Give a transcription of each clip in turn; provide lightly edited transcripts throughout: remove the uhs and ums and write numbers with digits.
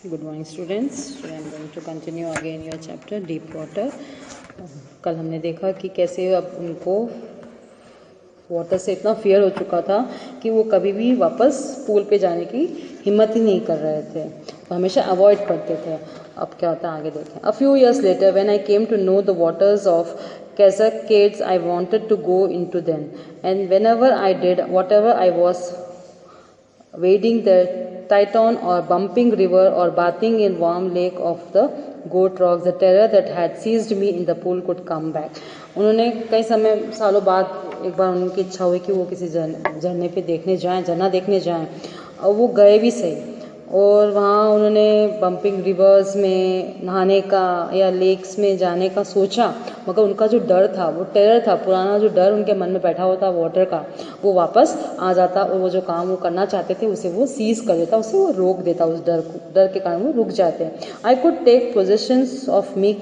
Good morning students. Today I am going to continue again your chapter deep water. कल हमने देखा कि कैसे अब उनको वाटर से इतना फियर हो चुका था कि वो कभी भी वापस पूल पे जाने की हिम्मत ही नहीं कर रहे थे, वो हमेशा अवॉइड करते थे. अब क्या होता है आगे देखें. A few years later when I came to know the waters of Cascades I wanted to go into them, and whenever I did, whatever I was wading the Titan or bumping river or bathing in warm lake of the goat rocks, the terror that had seized me in the pool could come back. उन्होंने कई समय सालों बाद एक बार उनकी इच्छा हुई कि वो किसी झरने पे देखने जाएं, झरना देखने जाएं, और वो गए भी सही. और वहाँ उन्होंने बम्पिंग रिवर्स में नहाने का या लेक्स में जाने का सोचा, मगर उनका जो डर था, वो टेरर था, पुराना जो डर उनके मन में बैठा हुआ था वाटर का, वो वापस आ जाता और वो जो काम वो करना चाहते थे उसे वो सीज कर देता, उसे वो रोक देता. उस डर के कारण वो रुक जाते हैं. I could take possessions of me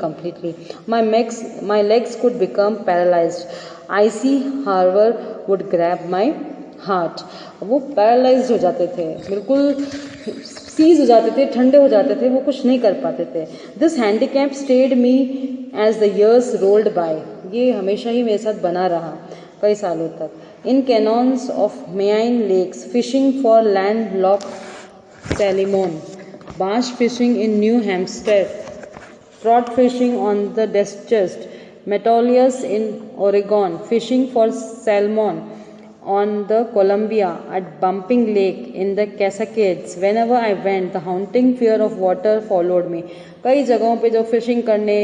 completely. My legs could become paralysed. Icy हार्बर वुड ग्रैब माई हार्ट. वो पैरालाइज हो जाते थे, बिल्कुल सीज हो जाते थे, ठंडे हो जाते थे, वो कुछ नहीं कर पाते थे. This handicap stayed me as the years rolled by. ये हमेशा ही मेरे साथ बना रहा कई सालों तक. In canyons of Maine lakes, fishing for landlocked salmon, barge fishing in New Hampshire, trout fishing on the Deschutes, Metolius in Oregon, fishing for salmon on the Columbia, at Bumping Lake, in the Cascades. Whenever I went, the haunting fear of water followed me. कई जगहों पे जो fishing करने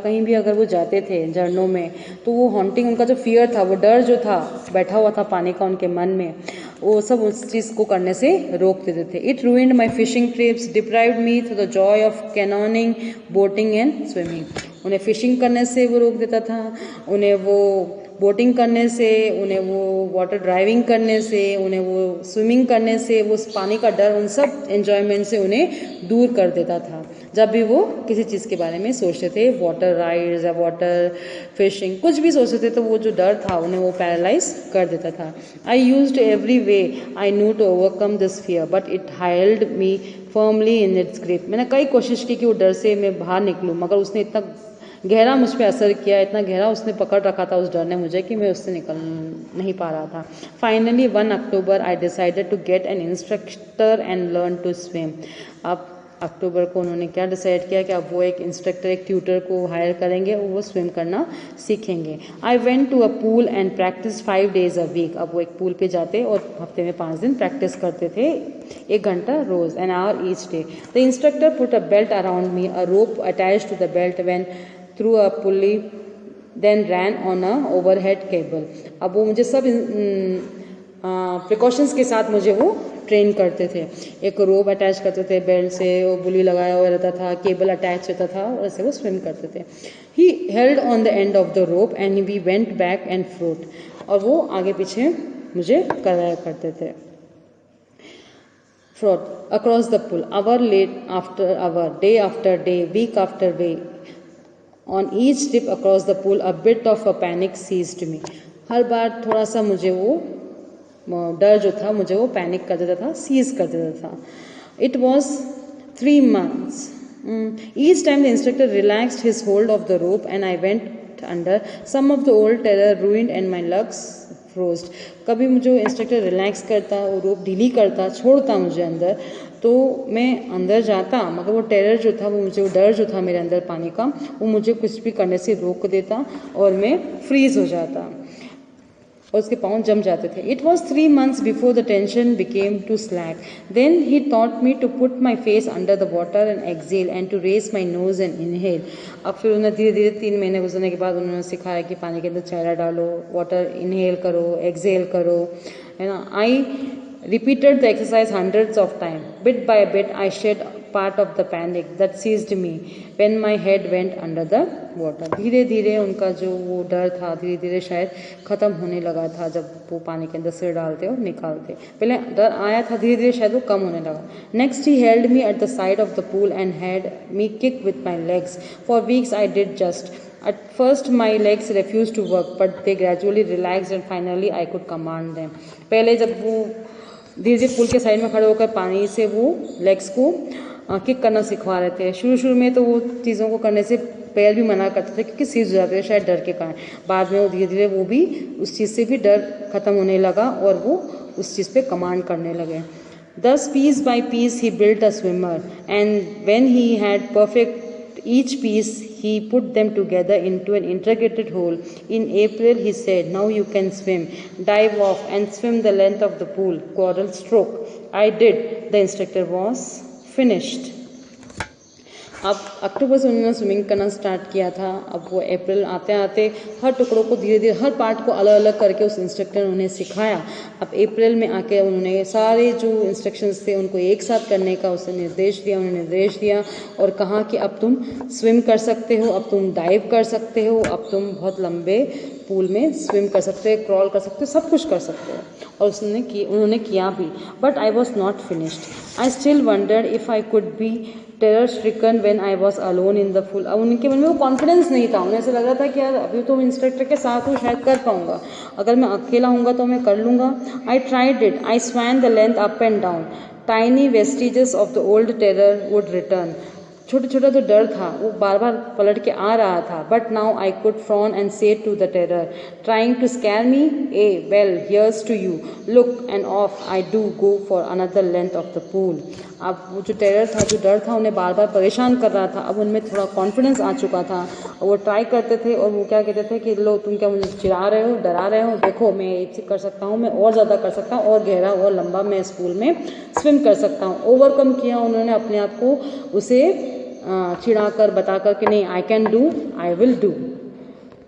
कहीं भी अगर वो जाते थे झरनों में, तो वो हॉन्टिंग, उनका जो फियर था, वो डर जो था बैठा हुआ था पानी का उनके मन में, वो सब उस चीज़ को करने से रोक देते थे. It ruined my fishing trips, deprived me through the joy of canoeing, boating and swimming. उन्हें फिशिंग करने से वो रोक देता था, उन्हें वो बोटिंग करने से, उन्हें वो वाटर ड्राइविंग करने से, उन्हें वो स्विमिंग करने से, वो पानी का डर, उन सब एन्जॉयमेंट से उन्हें दूर कर देता था. जब भी वो किसी चीज़ के बारे में सोचते थे, वाटर राइड्स या वाटर फिशिंग, कुछ भी सोचते थे, तो वो जो डर था उन्हें वो पैरालाइज कर देता था. I used every way I knew to overcome this fear, but it held me firmly in its grip. मैंने कई कोशिश की कि वो डर से मैं बाहर निकलूँ, मगर उसने इतना गहरा मुझ पर असर किया, इतना गहरा उसने पकड़ रखा था उस डर ने मुझे, कि मैं उससे निकल नहीं पा रहा था. Finally 1 October I decided to get an instructor and learn to swim. अब अक्टूबर को उन्होंने क्या डिसाइड किया कि अब वो एक इंस्ट्रक्टर, एक ट्यूटर को हायर करेंगे और वो स्विम करना सीखेंगे. I went to a pool and practice 5 days a week. अब वो एक पूल पे जाते और हफ्ते में 5 दिन प्रैक्टिस करते थे, 1 घंटा रोज, an hour each day. The instructor put a belt around me, a rope attached to the belt when through a pulley, then ran on a overhead cable. अब वो मुझे सब प्रिकॉशंस के साथ मुझे वो ट्रेन करते थे. एक रोप अटैच करते थे बेल्ट से, वो बुली लगाया हुआ रहता था, केबल अटैच रहता था, और ऐसे वो स्विम करते थे. He held on the end of the rope and we went back and forth. और वो आगे पीछे मुझे कराया करते थे. Forth across the pool, hour late after hour, day after day, week after week. On each trip across the pool, a bit of a panic seized me. हर बार थोड़ा सा मुझे वो डर जो था, मुझे वो पैनिक कर देता था, सीज कर देता था. It was 3 months. Each time the instructor relaxed his hold of the rope and I went under. Some of the old terror ruined and my legs froze. कभी मुझे इंस्ट्रक्टर रिलैक्स करता, वो रोप ढीली करता, छोड़ता मुझे अंदर, तो मैं अंदर जाता, मगर वो टेरर जो था, वो मुझे, वो डर जो था मेरे अंदर पानी का, वो मुझे कुछ भी करने से रोक देता और मैं फ्रीज हो जाता और उसके पाँव जम जाते थे. It was 3 months before the tension became to slack. Then he taught me to put my face under the water and exhale and to raise my nose and inhale. अब फिर उन्हें धीरे धीरे 3 महीने गुजरने के बाद उन्होंने सिखाया कि पानी के अंदर चेहरा डालो, वाटर इनहेल करो, एक्सेल करो, है ना. आई repeated the exercise hundreds of times. Bit by bit, I shed part of the panic that seized me when my head went under the water. धीरे धीरे उनका जो वो डर था, धीरे धीरे शायद ख़त्म होने लगा था जब वो पानी के अंदर सिर डालते और निकालते. पहले डर आया था, धीरे धीरे शायद वो कम होने लगा. Next he held me at the side of the pool and had me kick with my legs. For weeks I did just. At first my legs refused to work, but they gradually relaxed and finally I could command them. पहले जब वो धीरे धीरे पुल के side में खड़े होकर पानी से वो लेग्स को किक करना सिखवा रहे थे। शुरू शुरू में तो वो चीज़ों को करने से पैर भी मना करते थे क्योंकि सीज हो जाते थे शायद डर के कारण। बाद में वो धीरे धीरे वो भी उस चीज़ से भी डर खत्म होने लगा और वो उस चीज़ पे कमांड करने लगे। Thus piece by piece he built a swimmer, and when he had perfect each piece he put them together into an integrated whole. In April he said, "Now you can swim. Dive off and swim the length of the pool. Choral stroke." I did. The instructor was finished. अब अक्टूबर से उन्होंने swimming करना start किया था। अब वो अप्रैल आते आते हर टुकड़ों को धीरे धीरे हर पार्ट को अलग अलग करके उस इंस्ट्रक्टर ने उन्हें सिखाया। अब अप्रैल में आके उन्होंने सारे जो इंस्ट्रक्शंस थे उनको एक साथ करने का उसे निर्देश दिया और कहा कि अब तुम स्विम कर सकते हो, अब तुम डाइव कर सकते हो, अब तुम बहुत लंबे पूल में स्विम कर सकते हो, क्रॉल कर सकते हो, सब कुछ कर सकते हो। और उन्होंने किया भी। But I was not finished. I still wondered if I could be terror stricken when I was alone in the pool. अब उनके मन में वो कॉन्फिडेंस नहीं था। उन्हें ऐसा लग रहा था कि यार अभी तो इंस्ट्रक्टर के साथ हूँ, शायद कर पाऊंगा, अगर मैं अकेला हूँगा तो मैं कर लूँगा। I tried it. I swam the length up and down. Tiny vestiges of the old terror would return. छोटा छोटा जो डर था वो बार बार पलट के आ रहा था। But now I could frown and say to the terror trying to scare me, a well here's to you, look and off I do go for another length of the pool. अब वो जो terror था, जो डर था, उन्हें बार बार परेशान कर रहा था। अब उनमें थोड़ा कॉन्फिडेंस आ चुका था और वो ट्राई करते थे और वो क्या कहते थे कि लो तुम क्या मुझे चिढ़ा रहे हो, डरा रहे हो, देखो मैं ये कर सकता हूँ, मैं और ज़्यादा कर सकता हूँ, और गहरा और लंबा मैं इस पूल में स्विम कर सकता हूँ। ओवरकम किया उन्होंने अपने आप को, उसे चिढ़ाकर बताकर कि नहीं, I can do, I will do.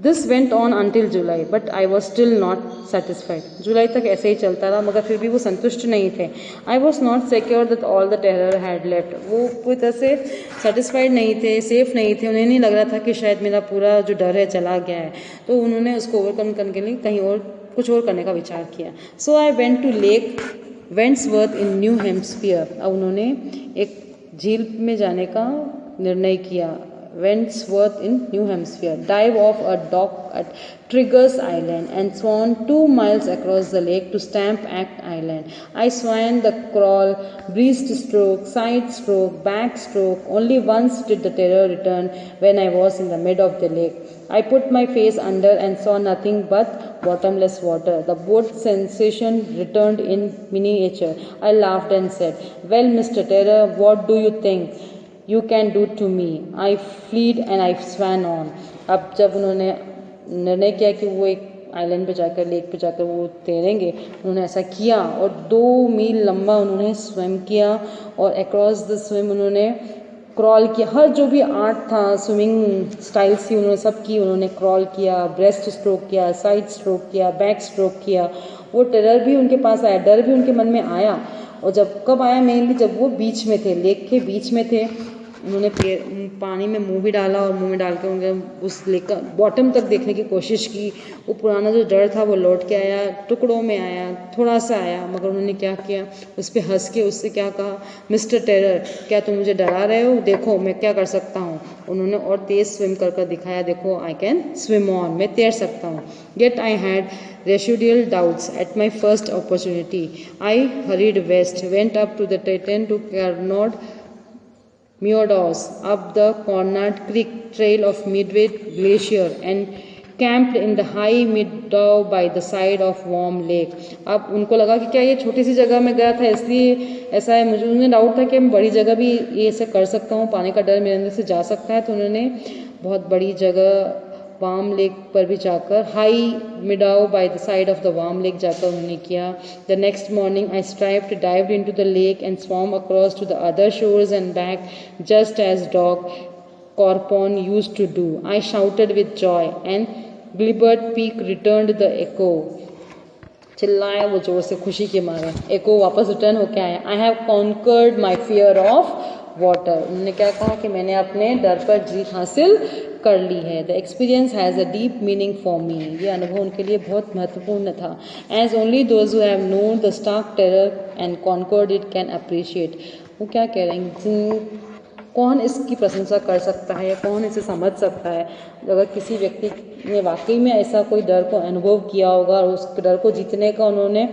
This went on until July but I was still not satisfied. जुलाई तक ऐसे ही चलता रहा मगर फिर भी वो संतुष्ट नहीं थे। आई was not secure that all the terror had left. वो पूरी तरह से सेटिस्फाइड नहीं थे, सेफ नहीं थे। उन्हें नहीं लग रहा था कि शायद मेरा पूरा जो डर है चला गया है। तो उन्होंने उसको ओवरकम करने के लिए कहीं और कुछ और करने का विचार किया। So I went to Lake Wentworth in New Hampshire. अब उन्होंने एक झील में जाने का निर्णय किया। Wentworth in New Hampshire. Dive off a dock at Triggers Island and swam 2 miles across the lake to Stamp Act Island. I swam the crawl, breaststroke, side stroke, back stroke. Only once did the terror return when I was in the mid of the lake. I put my face under and saw nothing but bottomless water. The boat sensation returned in miniature. I laughed and said, "Well, Mr. Terror, what do you think you can do to me?" I fled and I swam on. अब जब उन्होंने निर्णय किया कि वो एक island पे जाकर, लेक पे जाकर वो तैरेंगे, उन्होंने ऐसा किया और 2 मील लंबा उन्होंने स्विम किया और अक्रॉस द स्विम उन्होंने क्रॉल किया। हर जो भी आर्ट था, स्विमिंग स्टाइल्स थी, उन्होंने सब की। उन्होंने क्रॉल किया, ब्रेस्ट स्ट्रोक किया, साइड स्ट्रोक किया, बैक स्ट्रोक किया। वो टेरर भी उनके पास आया, डर भी उनके मन में आया। और जब कब आया, मेनली जब वो बीच में थे, लेक के बीच में थे। उन्होंने पानी में मुंह भी डाला और मुंह में डाल के उन्होंने उस लेक का बॉटम तक देखने की कोशिश की। वो पुराना जो डर था वो लौट के आया, टुकड़ों में आया, थोड़ा सा आया, मगर उन्होंने क्या किया, उस पर हंस के उससे क्या कहा, "मिस्टर टेरर, क्या तुम मुझे डरा रहे हो? देखो मैं क्या कर सकता हूँ।" उन्होंने और तेज स्विम कर दिखाया, देखो आई कैन स्विम ऑन, मैं तैर सकता हूँ। Yet I had residual doubts at my first opportunity. I hurried west, went up to the Titan to Carnot Meadows, up the Conard Creek trail of Midway Glacier, and camped in the high meadow by the side of Warm Lake. अब उनको लगा कि क्या ये छोटी सी जगह में गया था इसलिए ऐसा है। मुझे उन्हें डाउट था कि मैं बड़ी जगह भी ये ऐसे कर सकता हूँ, पानी का डर मेरे अंदर से जा सकता है। तो उन्होंने बहुत बड़ी जगह वार्म लेक पर भी जाकर, high meadow by the side of the warm lake जाकर उन्होंने किया। The next morning I strived dived into the lake and swam across to the other shores and back just as Doug Corson used to do. I shouted with joy and Gilbert Peak returned the echo. चिल्लाया वो जोर से खुशी के मारे। एको वापस return होकर आया। I have conquered my fear of water. उन्होंने क्या कहा कि मैंने अपने डर पर जीत हासिल कर ली है। The experience has a deep meaning for me. ये अनुभव उनके लिए बहुत महत्वपूर्ण था। As only those who have known the stark terror and conquered it can appreciate. वो क्या कह रहे हैं, कौन इसकी प्रशंसा कर सकता है या कौन इसे समझ सकता है। अगर किसी व्यक्ति ने वाकई में ऐसा कोई डर को अनुभव किया होगा और उस डर को जीतने का उन्होंने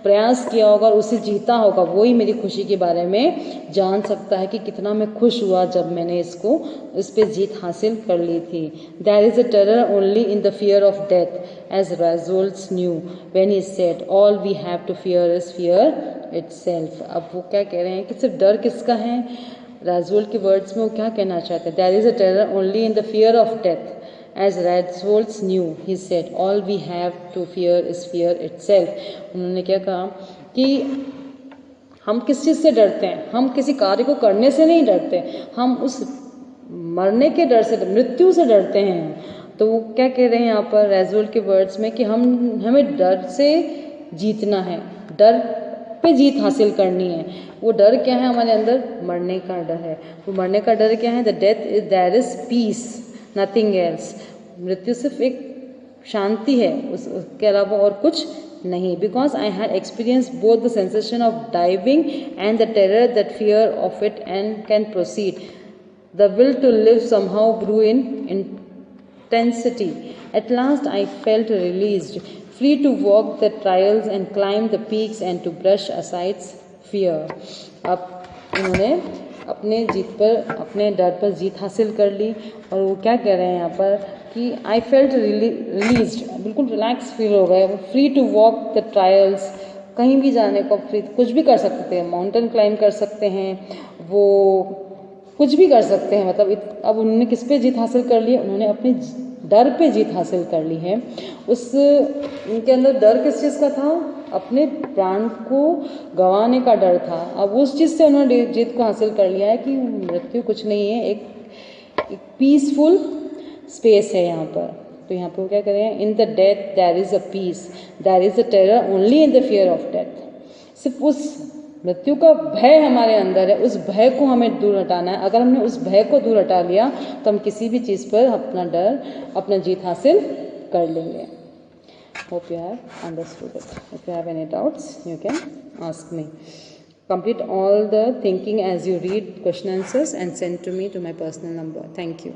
प्रयास किया होगा और उसे जीता होगा, वही मेरी खुशी के बारे में जान सकता है कि कितना मैं खुश हुआ जब मैंने इस पे जीत हासिल कर ली थी। There is a terror only in the fear of death as Roosevelt knew when he said all we have to fear is fear itself. अब वो क्या कह रहे हैं कि सिर्फ डर किसका है, रेजोल्ट के वर्ड्स में वो क्या कहना चाहते हैं, there is a terror only in the fear of death As Radzols knew, he said, all we have to fear is fear itself. उन्होंने क्या कहा कि हम किस चीज़ से डरते हैं, हम किसी कार्य को करने से नहीं डरते, हम उस मरने के डर से, मृत्यु से डरते हैं। तो वो क्या कह रहे हैं यहाँ पर रेजोल्ट के वर्ड्स में कि हमें डर से जीतना है, डर पे जीत हासिल करनी है। वो डर क्या है हमारे अंदर, मरने का डर है। वो मरने का डर क्या है, the death is there is peace nothing else. मृत्यु सिर्फ एक शांति है, उसके अलावा और कुछ नहीं। Because I had experience both the sensation of diving and the terror that fear of it and can proceed. The will to live somehow grew in intensity. At last I felt released, free to walk the trials and climb the peaks and to brush aside fear. अब इन्होंने अपने डर पर जीत हासिल कर ली और वो क्या कह रहे हैं यहाँ पर कि आई फेल्ट रिलीज्ड, बिल्कुल रिलैक्स फील हो गए। Free to walk the trials, कहीं भी जाने को फ्री, कुछ भी कर सकते हैं, माउंटेन क्लाइंब कर सकते हैं, वो कुछ भी कर सकते हैं। मतलब अब उन्होंने किस पे जीत हासिल कर ली है, उन्होंने अपने डर पे जीत हासिल कर ली है। उनके अंदर डर किस चीज़ का था, अपने प्राण को गंवाने का डर था। अब उस चीज़ से उन्होंने जीत को हासिल कर लिया है कि मृत्यु कुछ नहीं है, एक पीसफुल स्पेस है यहाँ पर। तो यहाँ पर क्या करें, in the death there is a peace, there is a terror only in the fear of death. सिर्फ उस मृत्यु का भय हमारे अंदर है, उस भय को हमें दूर हटाना है। अगर हमने उस भय को दूर हटा लिया तो हम किसी भी चीज़ पर अपना जीत हासिल कर लेंगे। Hope you have understood it. If you have any doubts, you can ask me. Complete all the thinking as you read question answers and send to me to my personal number. Thank you.